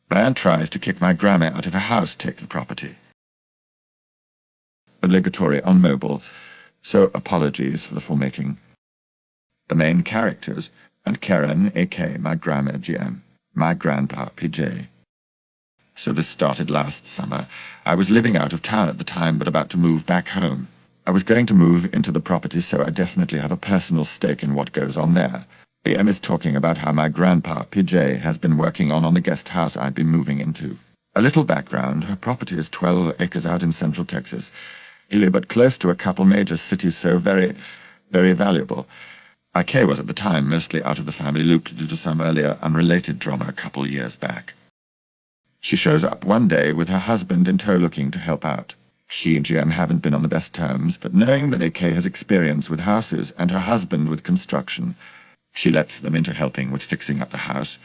Man tries to kick my gramma out of her house, take the property. Obligatory on mobile, so apologies for the formatting. The main characters, and Karen, a.k.a. my grandma GM, my grandpa PJ. So this started last summer. I was living out of town at the time, but about to move back home. I was going to move into the property, so I definitely have a personal stake in what goes on there. BM is talking about how my grandpa PJ has been working on the guest house I'd been moving into. A little background, her property is 12 acres out in central Texas, hilly but close to a couple major cities, so very, very valuable. IK was at the time mostly out of the family loop due to some earlier unrelated drama a couple years back. She shows up one day with her husband in tow looking to help out. She and GM haven't been on the best terms, but knowing that AK has experience with houses and her husband with construction, she lets them into helping with fixing up the house.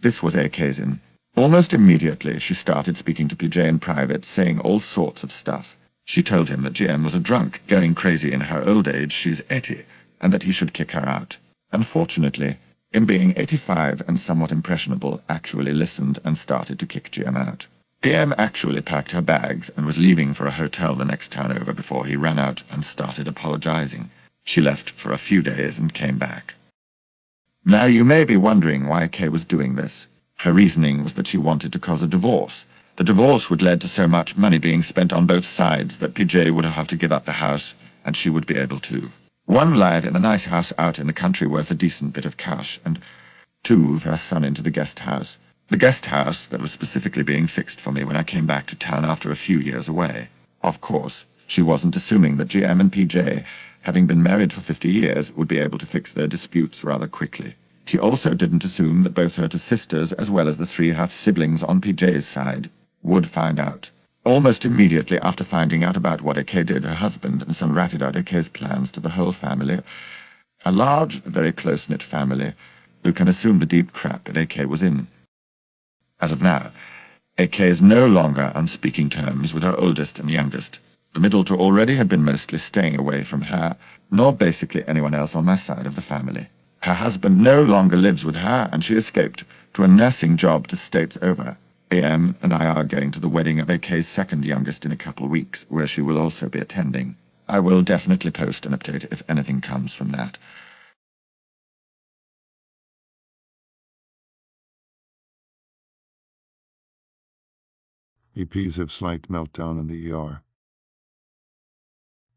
This was AK's in. Almost immediately she started speaking to PJ in private, saying all sorts of stuff. She told him that GM was a drunk, going crazy in her old age, she's 80, and that he should kick her out. Unfortunately, him being 85 and somewhat impressionable, actually listened and started to kick GM out. GM actually packed her bags and was leaving for a hotel the next town over before he ran out and started apologizing. She left for a few days and came back. Now you may be wondering why Kay was doing this. Her reasoning was that she wanted to cause a divorce. The divorce would lead to so much money being spent on both sides that PJ would have to give up the house, and she would be able to. 1, live in a nice house out in the country worth a decent bit of cash, and 2, move her son into the guest house. The guest house that was specifically being fixed for me when I came back to town after a few years away. Of course, she wasn't assuming that GM and PJ, having been married for 50 years, would be able to fix their disputes rather quickly. She also didn't assume that both her 2 sisters, as well as the 3 half-siblings on PJ's side, would find out. Almost immediately after finding out about what AK did, her husband and son ratted out AK's plans to the whole family. A large, very close-knit family, who can assume the deep crap that AK was in. As of now, AK is no longer on speaking terms with her oldest and youngest. The middle 2 already had been mostly staying away from her, nor basically anyone else on my side of the family. Her husband no longer lives with her, and she escaped to a nursing job to states over. AM and I are going to the wedding of AK's second youngest in a couple of weeks, where she will also be attending. I will definitely post an update if anything comes from that. EPs have slight meltdown in the ER.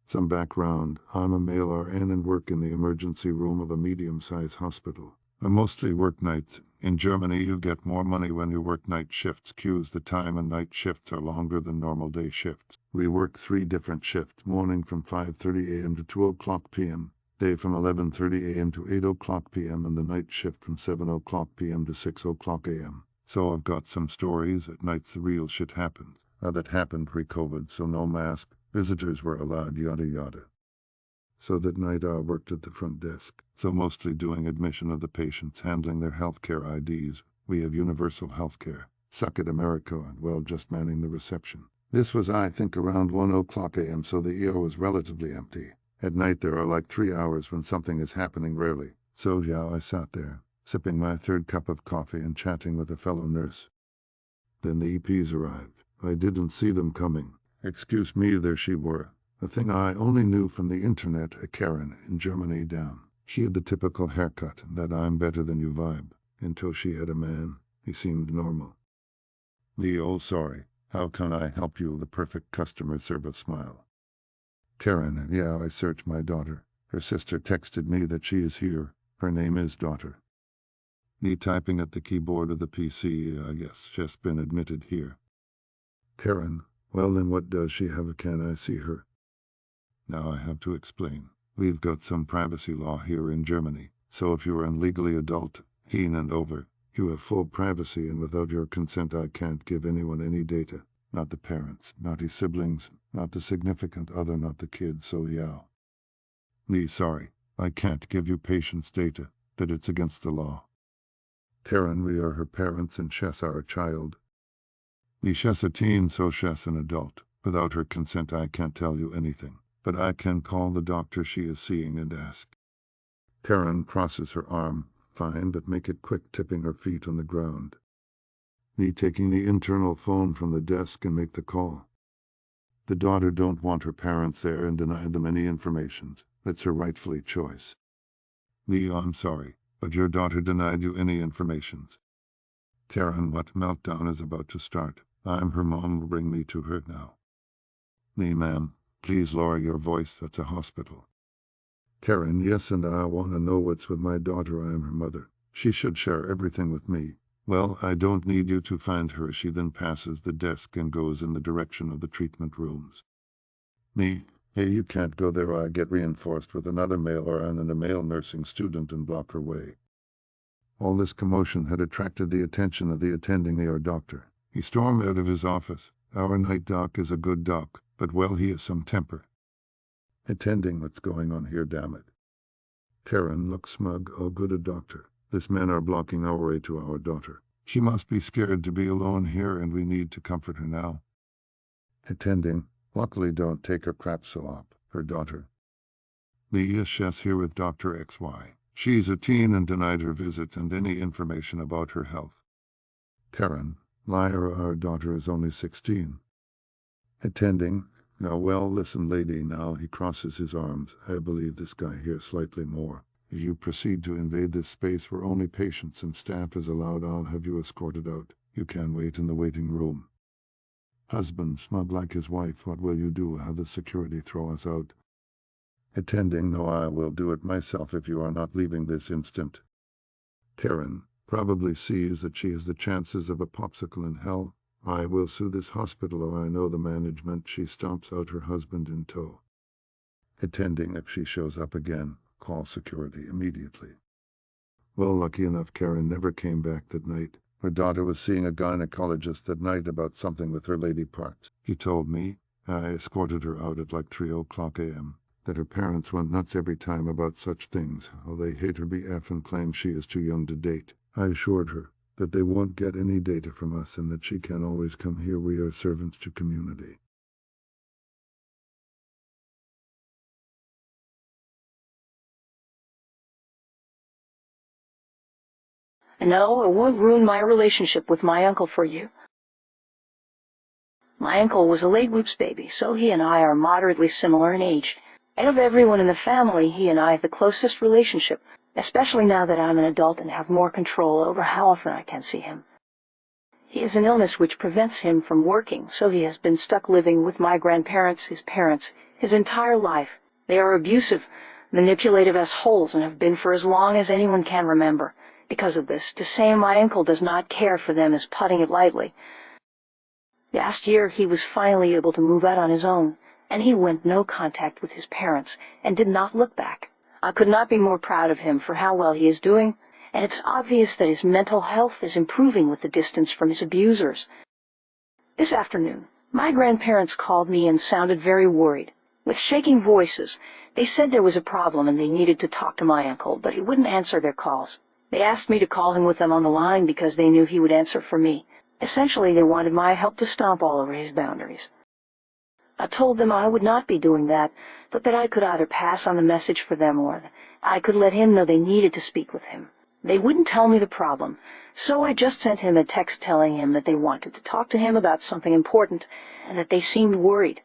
Some background. I'm a male RN and work in the emergency room of a medium-sized hospital. I mostly work nights. In Germany, you get more money when you work night shifts. Q's the time and night shifts are longer than normal day shifts. We work 3 different shifts: morning from 5:30 a.m. to 2 o'clock p.m., day from 11:30 a.m. to 8 o'clock p.m., and the night shift from 7 o'clock p.m. to 6 o'clock a.m. So I've got some stories. At nights the real shit happens. That happened pre-COVID, so no mask, visitors were allowed, yada yada. So that night I worked at the front desk, so mostly doing admission of the patients, handling their healthcare IDs. We have universal healthcare. Suck it, America, and well, just manning the reception. This was, I think, around 1 o'clock a.m., so the ER was relatively empty. At night there are like 3 hours when something is happening, rarely. So yeah, I sat there, sipping my 3rd cup of coffee and chatting with a fellow nurse. Then the EPs arrived. I didn't see them coming. Excuse me, there she were. A thing I only knew from the internet, a Karen in Germany down. She had the typical haircut, that I'm better than you vibe, until she had a man. He seemed normal. Oh, sorry. How can I help you? The perfect customer service smile. Karen, yeah, I searched my daughter. Her sister texted me that she is here. Her name is daughter. Me typing at the keyboard of the PC, I guess, just been admitted here. Karen, well then what does she have? Can I see her? Now I have to explain. We've got some privacy law here in Germany, so if you're an legally adult, 18 and over, you have full privacy, and without your consent I can't give anyone any data. Not the parents, not his siblings, not the significant other, not the kids, so yeah. Me sorry, I can't give you patient's data, that it's against the law. Karen, we are her parents and she's our child. Me she's a teen, so she's an adult. Without her consent I can't tell you anything. But I can call the doctor she is seeing and ask. Karen crosses her arm. Fine, but make it quick, tipping her feet on the ground. Me taking the internal phone from the desk and make the call. The daughter don't want her parents there and deny them any information. It's her rightfully choice. Me, I'm sorry, but your daughter denied you any information. Karen, what meltdown is about to start. I'm her mom, will bring me to her now. Me, ma'am, please lower your voice, that's a hospital. Karen, yes, and I want to know what's with my daughter. I am her mother. She should share everything with me. Well, I don't need you to find her. She then passes the desk and goes in the direction of the treatment rooms. Me, hey, you can't go there. I get reinforced with another male RN and a male nursing student and block her way. All this commotion had attracted the attention of the attending ER doctor. He stormed out of his office. Our night doc is a good doc, but well, he has some temper. Attending, what's going on here, damn it? Karen looked smug. Oh, good a doctor. This men are blocking our way to our daughter. She must be scared to be alone here, and we need to comfort her now. Attending, luckily don't take her crap so up. Her daughter. Leah Chess here with Dr. XY. She's a teen and denied her visit and any information about her health. Karen, liar, our daughter is only 16. Attending, now well, listen lady, now he crosses his arms. I believe this guy here slightly more. If you proceed to invade this space where only patients and staff is allowed, I'll have you escorted out. You can wait in the waiting room. Husband, smug like his wife, what will you do? Have the security throw us out? Attending, no, I will do it myself if you are not leaving this instant. Karen probably sees that she has the chances of a popsicle in hell. I will sue this hospital, or I know the management. She stomps out her husband in tow. Attending, if she shows up again, call security immediately. Well, lucky enough, Karen never came back that night. Her daughter was seeing a gynecologist that night about something with her lady parts. He told me, I escorted her out at like 3:00 a.m., that her parents went nuts every time about such things. How they hate her BF and claim she is too young to date. I assured her that they won't get any data from us and that she can always come here. We are servants to community. No, it won't ruin my relationship with my uncle for you. My uncle was a late whoops baby, so he and I are moderately similar in age. Out of everyone in the family, he and I have the closest relationship, especially now that I'm an adult and have more control over how often I can see him. He has an illness which prevents him from working, so he has been stuck living with my grandparents, his parents, his entire life. They are abusive, manipulative as holes and have been for as long as anyone can remember. Because of this, to say my uncle does not care for them is putting it lightly. Last year, he was finally able to move out on his own, and he went no contact with his parents and did not look back. I could not be more proud of him for how well he is doing, and it's obvious that his mental health is improving with the distance from his abusers. This afternoon, my grandparents called me and sounded very worried. With shaking voices, they said there was a problem and they needed to talk to my uncle, but he wouldn't answer their calls. They asked me to call him with them on the line because they knew he would answer for me. Essentially, they wanted my help to stomp all over his boundaries. I told them I would not be doing that, but that I could either pass on the message for them or I could let him know they needed to speak with him. They wouldn't tell me the problem, so I just sent him a text telling him that they wanted to talk to him about something important and that they seemed worried.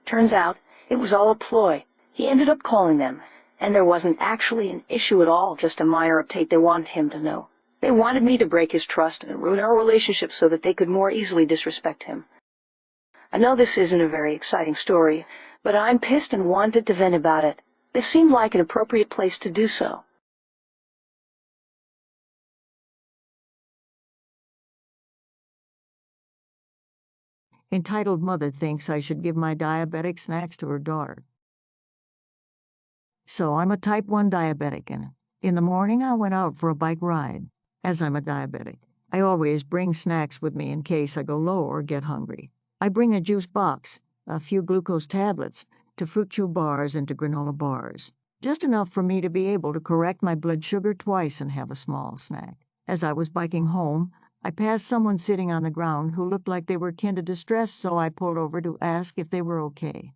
Turns out, it was all a ploy. He ended up calling them, and there wasn't actually an issue at all, just a minor update they wanted him to know. They wanted me to break his trust and ruin our relationship so that they could more easily disrespect him. I know this isn't a very exciting story, but I'm pissed and wanted to vent about it. This seemed like an appropriate place to do so. Entitled mother thinks I should give my diabetic snacks to her daughter. So I'm a type 1 diabetic, and in the morning I went out for a bike ride. As I'm a diabetic, I always bring snacks with me in case I go low or get hungry. I bring a juice box, a few glucose tablets, to Fruit Chew bars and to granola bars. Just enough for me to be able to correct my blood sugar twice and have a small snack. As I was biking home, I passed someone sitting on the ground who looked like they were kin to distress, so I pulled over to ask if they were okay.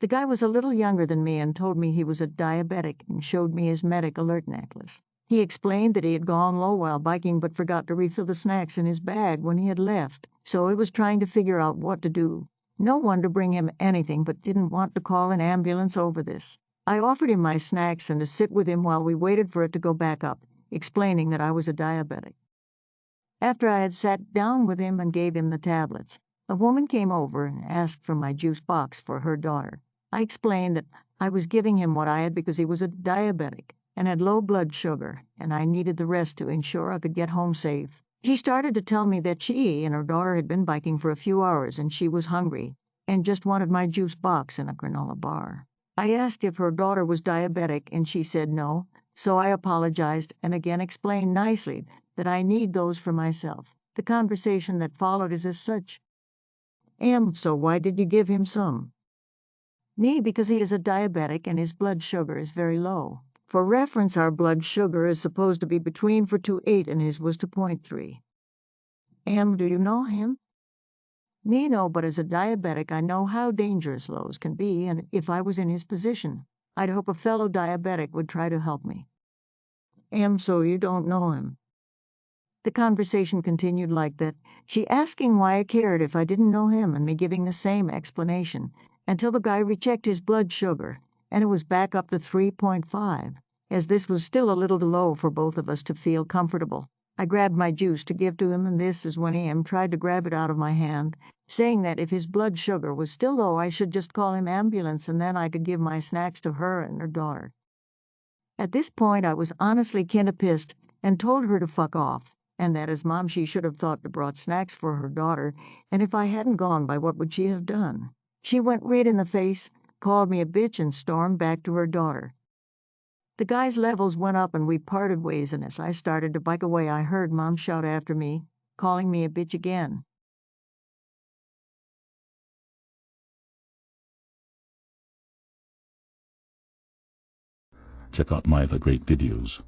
The guy was a little younger than me and told me he was a diabetic and showed me his medic alert necklace. He explained that he had gone low while biking but forgot to refill the snacks in his bag when he had left, so he was trying to figure out what to do. No one to bring him anything but didn't want to call an ambulance over this. I offered him my snacks and to sit with him while we waited for it to go back up, explaining that I was a diabetic. After I had sat down with him and gave him the tablets, a woman came over and asked for my juice box for her daughter. I explained that I was giving him what I had because he was a diabetic and had low blood sugar, and I needed the rest to ensure I could get home safe. She started to tell me that she and her daughter had been biking for a few hours and she was hungry and just wanted my juice box and a granola bar. I asked if her daughter was diabetic and she said no, so I apologized and again explained nicely that I need those for myself. The conversation that followed is as such. So why did you give him some? Me, because he is a diabetic and his blood sugar is very low. For reference, our blood sugar is supposed to be between 4.28 and his was 2.3. Do you know him? Me, no, but as a diabetic, I know how dangerous lows can be, and if I was in his position, I'd hope a fellow diabetic would try to help me. So you don't know him? The conversation continued like that, she asking why I cared if I didn't know him and me giving the same explanation, until the guy rechecked his blood sugar, and it was back up to 3.5, as this was still a little too low for both of us to feel comfortable. I grabbed my juice to give to him, and this is when tried to grab it out of my hand, saying that if his blood sugar was still low, I should just call him ambulance, and then I could give my snacks to her and her daughter. At this point, I was honestly kinda pissed and told her to fuck off, and that as mom she should have thought to brought snacks for her daughter, and if I hadn't gone by what would she have done? She went red in the face, called me a bitch, and stormed back to her daughter. The guy's levels went up and we parted ways, and as I started to bike away, I heard Mom shout after me, calling me a bitch again. Check out my other great videos.